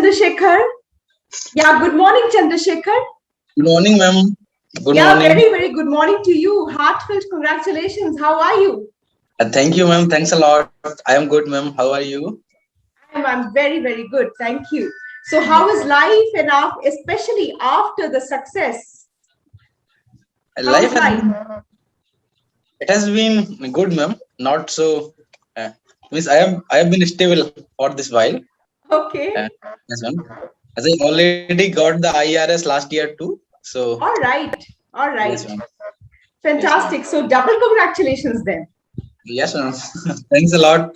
Chandrasekhar. Yeah, good morning, Chandrasekhar. Good morning, ma'am. Good morning. Very, very good morning to you. Heartfelt congratulations. How are you? Thank you, ma'am. Thanks a lot. I am good, ma'am. How are you? I'm very, very good. Thank you. So, how is life and especially after the success? How is Life has life? it has been good, ma'am. Not so. Means I have been stable for this while. Okay. Yes, ma'am. As I already got the IRS last year too. So All right. All yes, right. ma'am. Yes, ma'am. Fantastic. So, double congratulations then. Yes, ma'am. Thanks a lot.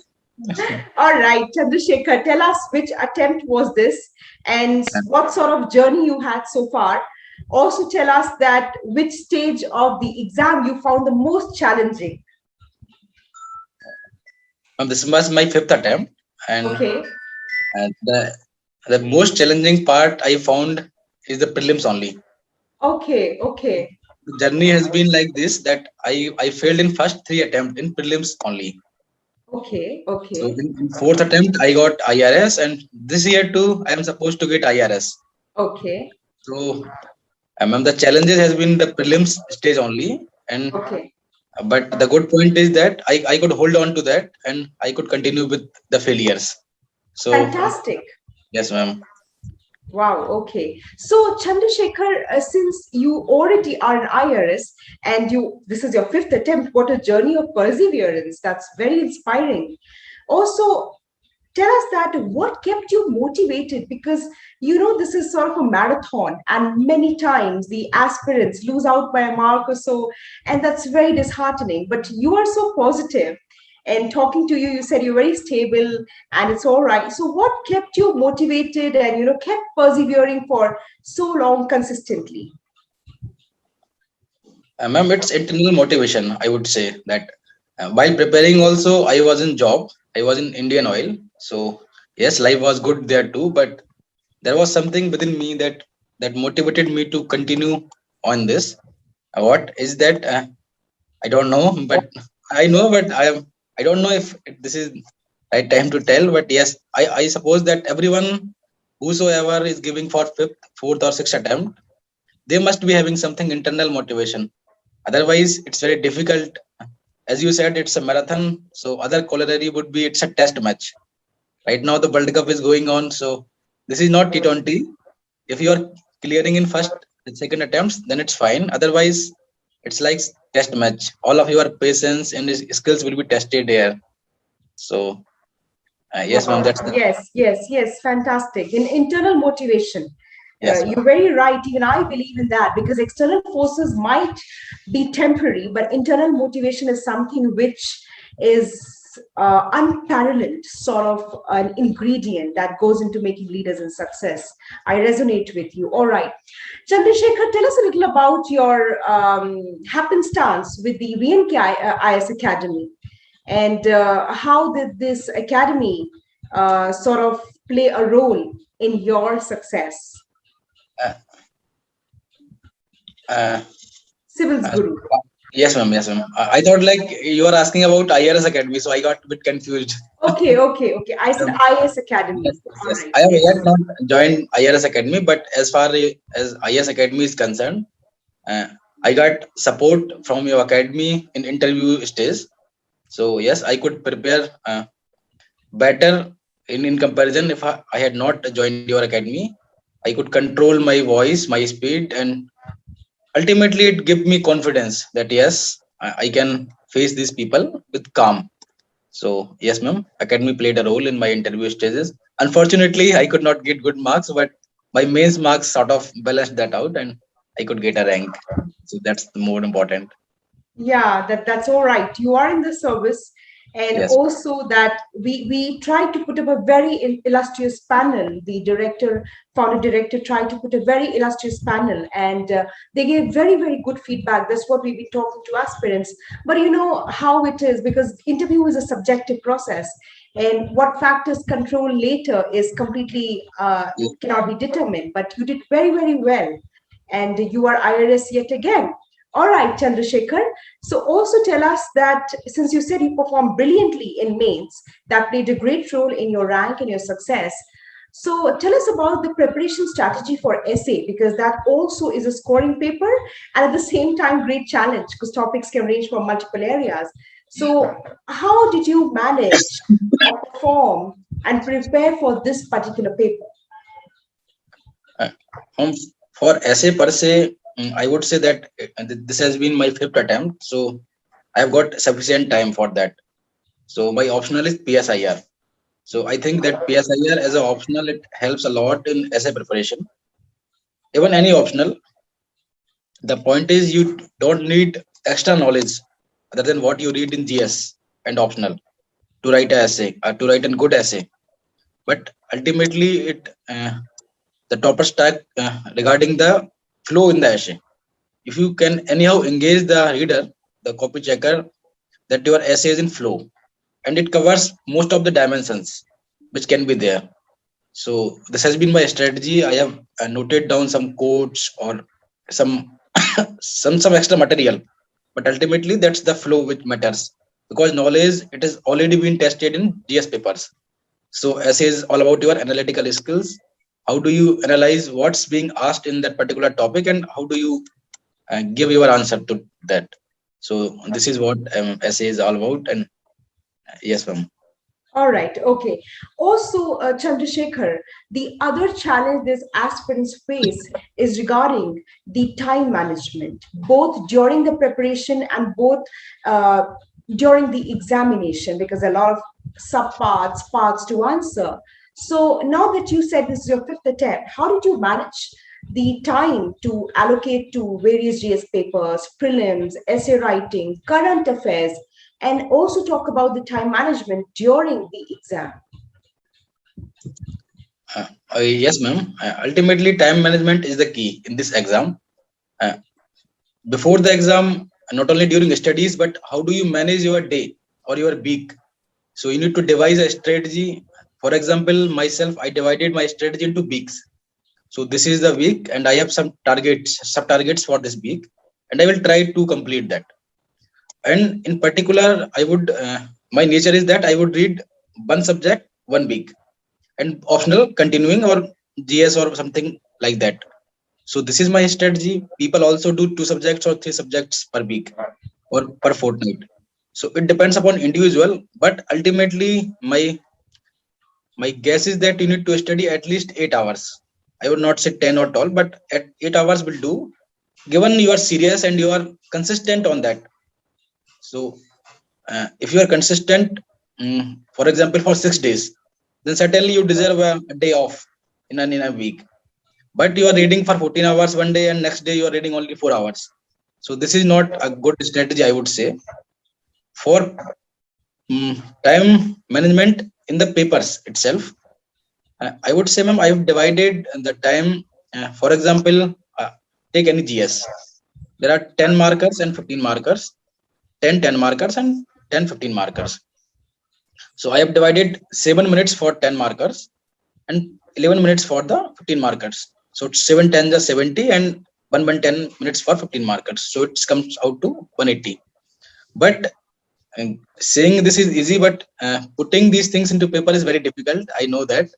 All right, Chandrasekhar, tell us which attempt was this and what sort of journey you had so far. Also, tell us that which stage of the exam you found the most challenging. This was my fifth attempt, and Okay. the most challenging part I found is the prelims only. Okay. Okay. The journey has been like this that I failed in first three attempts in prelims only. Okay. So Okay. in fourth attempt I got IRS, and this year too I am supposed to get IRS. Okay. So ma'am, the challenges has been the prelims stage only, and Okay. but the good point is that I could hold on to that and I could continue with the failures. So Fantastic. yes, ma'am. Wow, okay. So, Chandrasekhar, since you already are an IRS and this is your fifth attempt, what a journey of perseverance. That's very inspiring. Also, tell us that what kept you motivated, because this is sort of a marathon and many times the aspirants lose out by a mark or so, and that's very disheartening, but you are so positive, and talking to you, you said you're very stable and it's all right. So what kept you motivated and kept persevering for so long consistently? Ma'am, it's internal motivation. I would say that while preparing also I was in job. I was in Indian Oil. So yes, life was good there too, but there was something within me that motivated me to continue on this. What is that? I don't know, but I know, but I don't know if this is right time to tell. But yes, I suppose that everyone whosoever is giving for fifth, fourth, or sixth attempt, they must be having something internal motivation. Otherwise, it's very difficult. As you said, it's a marathon. So other corollary would be it's a test match. Right now, the World Cup is going on, so this is not T20. If you are clearing in first and second attempts, then it's fine. Otherwise, it's like test match. All of your patience and skills will be tested here. So yes, ma'am, Wow. that's the Yes. Fantastic. In internal motivation. yes, ma'am. You're very right. Even I believe in that, because external forces might be temporary, but internal motivation is something which is unparalleled, sort of an ingredient that goes into making leaders in success. I resonate with you. All right. Chandrasekhar, tell us a little about your happenstance with the VNK Academy. And how did this academy sort of play a role in your success? Uh, uh, Civil's uh, Guru. yes, ma'am. Yes, ma'am. I thought like you are asking about IRS Academy, so I got a bit confused. Okay. I said Um, IS Academy. yes, yes, All yes. right. I have Yes. yet not joined IRS Academy, but as far as IRS Academy is concerned, uh, I got support from your academy in interview stage. So yes, I could prepare better in comparison if I had not joined your academy. I could control my voice, my speed, and ultimately it gave me confidence that yes, I can face these people with calm. So yes, ma'am, academy played a role in my interview stages. Unfortunately, I could not get good marks, but my mains marks sort of balanced that out, and I could get a rank. So that's the more important. Yeah, that's all right. You are in the service, and Yes. also that we tried to put up a very illustrious panel. The founder director, tried to put a very illustrious panel, and they gave very, very good feedback. That's what we've been talking to aspirants. But you know how it is, because interview is a subjective process, and what factors control later is completely cannot be determined. But you did very, very well, and you are IRS yet again. All right, Chandrasekhar. So also tell us that since you said you performed brilliantly in mains, that played a great role in your rank and your success. So tell us about the preparation strategy for essay, because that also is a scoring paper and at the same time great challenge because topics can range from multiple areas. So how did you manage or perform and prepare for this particular paper? Uh, um, for essay per se, I would say that this has been my fifth attempt, so I have got sufficient time for that. So my optional is PSIR. So I think that PSIR as an optional, it helps a lot in essay preparation. Even any optional, the point is you don't need extra knowledge other than what you read in GS and optional to write an essay or to write a good essay. But ultimately, the topper stack regarding the flow in the essay. If you can anyhow engage the reader, the copy checker, that your essay is in flow and it covers most of the dimensions which can be there. So this has been my strategy. I have noted down some quotes or some some extra material, but ultimately that's the flow which matters because knowledge it has already been tested in GS papers. So essay is all about your analytical skills. How do you analyze what's being asked in that particular topic, and how do you give your answer to that? So this is what essay is all about. And yes, ma'am. All right, okay. Also, Chandrasekhar, the other challenge these aspirants face is regarding the time management, both during the preparation and both uh, during the examination, because a lot of subparts, parts to answer. So now that you said this is your fifth attempt, how did you manage the time to allocate to various GS papers, prelims, essay writing, current affairs, and also talk about the time management during the exam? Yes, ma'am. Ultimately, time management is the key in this exam. Uh, Before the exam, not only during studies, but how do you manage your day or your week? So you need to devise a strategy. For example, myself, I divided my strategy into weeks. So this is the week, and I have some targets, sub targets for this week, and I will try to complete that. And in particular, I would my nature is that I would read one subject 1 week, and optional continuing or GS or something like that. So this is my strategy. People also do 2 subjects or 3 subjects per week or per fortnight. So it depends upon individual, but ultimately my guess is that you need to study at least 8 hours. I would not say 10 or 12, but at 8 hours will do. Given you are serious and you are consistent on that. So if you are consistent, for example, for 6 days, then certainly you deserve a day off in a week. But you are reading for 14 hours one day and next day you are reading only 4 hours. So this is not a good strategy, I would say. For time management in the papers itself, I would say, ma'am, I have divided the time. For example, take any GS. There are 10 markers and 15 markers, 10 markers and 10 15 markers. So I have divided 7 minutes for 10 markers and 11 minutes for the 15 markers. So it's 7 10 is 70 and 10 minutes for 15 markers. So it comes out to 180. But saying this is easy, but putting these things into paper is very difficult. I know that.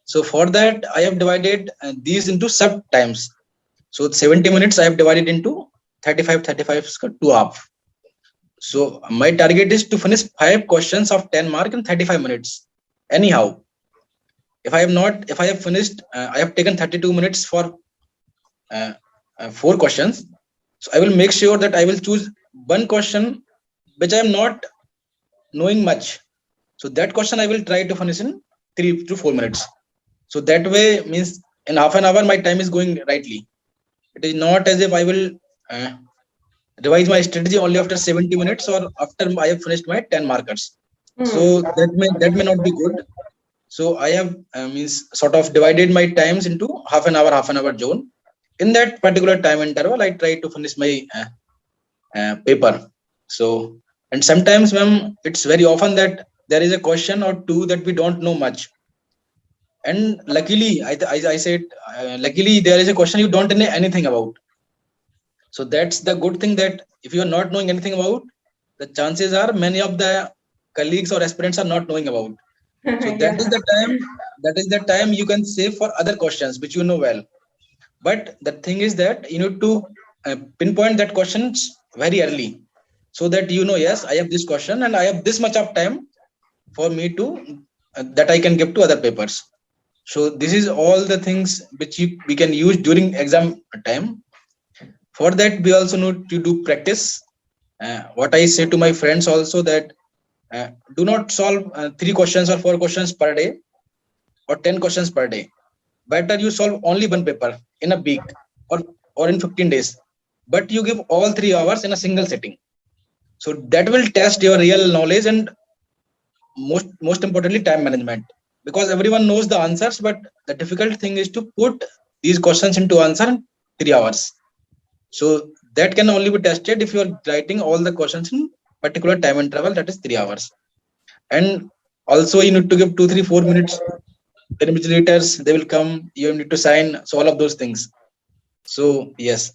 So for that, I have divided these into sub times. So 70 minutes I have divided into 35 2 half. So my target is to finish 5 questions of 10 mark in 35 minutes. Anyhow, if I have finished, I have taken 32 minutes for 4 questions. So I will make sure that I will choose one question which I am not knowing much. So that question I will try to finish in 3 to 4 minutes. So that way means in half an hour my time is going rightly. It is not as if I will revise my strategy only after 70 minutes or after I have finished my 10 markers. So that may not be good. So I have means sort of divided my times into half an hour zone. In that particular time interval, I try to finish my paper. So, and sometimes, ma'am, it's very often that there is a question or two that we don't know much. And luckily, I said, luckily there is a question you don't know anything about. So that's the good thing, that if you are not knowing anything about, the chances are many of the colleagues or aspirants are not knowing about. So Yeah. that is the time you can save for other questions which you know well. But the thing is that you need to pinpoint that questions very early, so that you know, yes, I have this question and I have this much of time for me to that I can give to other papers. So this is all the things which we can use during exam time. For that, we also need to do practice. What I say to my friends also, that do not solve 3 questions or 4 questions per day or 10 questions per day. Better you solve only one paper in a week, or in 15 days, but you give all 3 hours in a single sitting. So that will test your real knowledge, and most importantly, time management, because everyone knows the answers, but the difficult thing is to put these questions into answer in 3 hours. So that can only be tested if you are writing all the questions in particular time interval, that is 3 hours. And also you need to give 2 3 4 minutes, 10 letters they will come, you need to sign, so all of those things. So yes,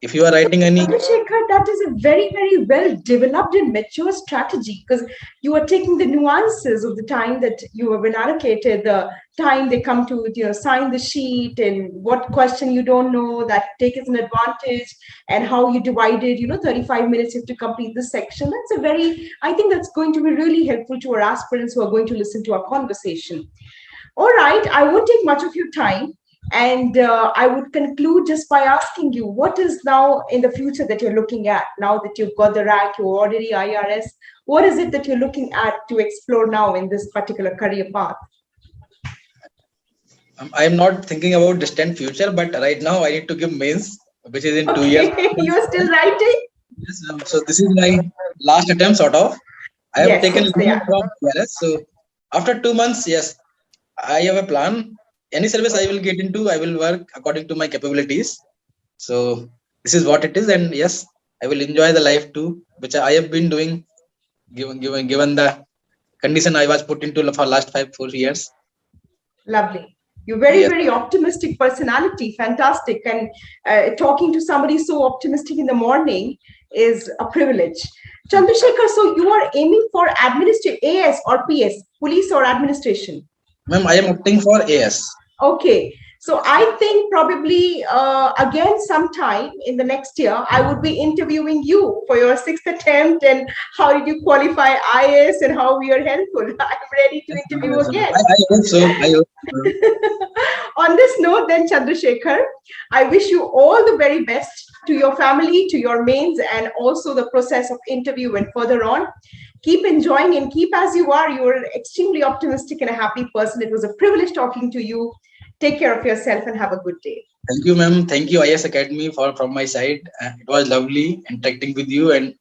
if you are writing any. Chandrasekhar, that is a very, very well developed and mature strategy, because you are taking the nuances of the time that you have been allocated, the time they come to sign the sheet, and what question you don't know that take as an advantage, and how you divided 35 minutes you have to complete this section. That's a very, I think that's going to be really helpful to our aspirants who are going to listen to our conversation. All right, I won't take much of your time. And I would conclude just by asking you, what is now in the future that you're looking at now that you've got the rank, you're already IRS? What is it that you're looking at to explore now in this particular career path? I'm not thinking about distant future, but right now I need to give mains, which is in 2 years. You're still writing? Yes, so this is my last attempt, sort of. I have taken leave from IRS. So after 2 months, yes, I have a plan. Any service I will get into, I will work according to my capabilities. So this is what it is, and yes, I will enjoy the life too, which I have been doing, given the condition I was put into for last 5 4 years. Lovely. You're very, very optimistic personality. Fantastic. And talking to somebody so optimistic in the morning is a privilege. Chandrasekhar, so you are aiming for AS or PS, police or administration? Ma'am, I am opting for AS. Okay. So I think probably again sometime in the next year, I would be interviewing you for your 6th attempt, and how did you qualify IS and how we are helpful. I'm ready to interview again. I hope so. I hope so. On this note then, Chandrasekhar, I wish you all the very best to your family, to your mains, and also the process of interview and further on. Keep enjoying and keep as you are. You're an extremely optimistic and a happy person. It was a privilege talking to you. Take care of yourself and have a good day. Thank you, ma'am. Thank you, IS Academy, from my side. It was lovely interacting with you and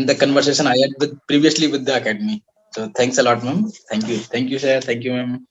the conversation I had previously with the Academy. So thanks a lot, ma'am. Thank you. Thank you, sir. Thank you, ma'am.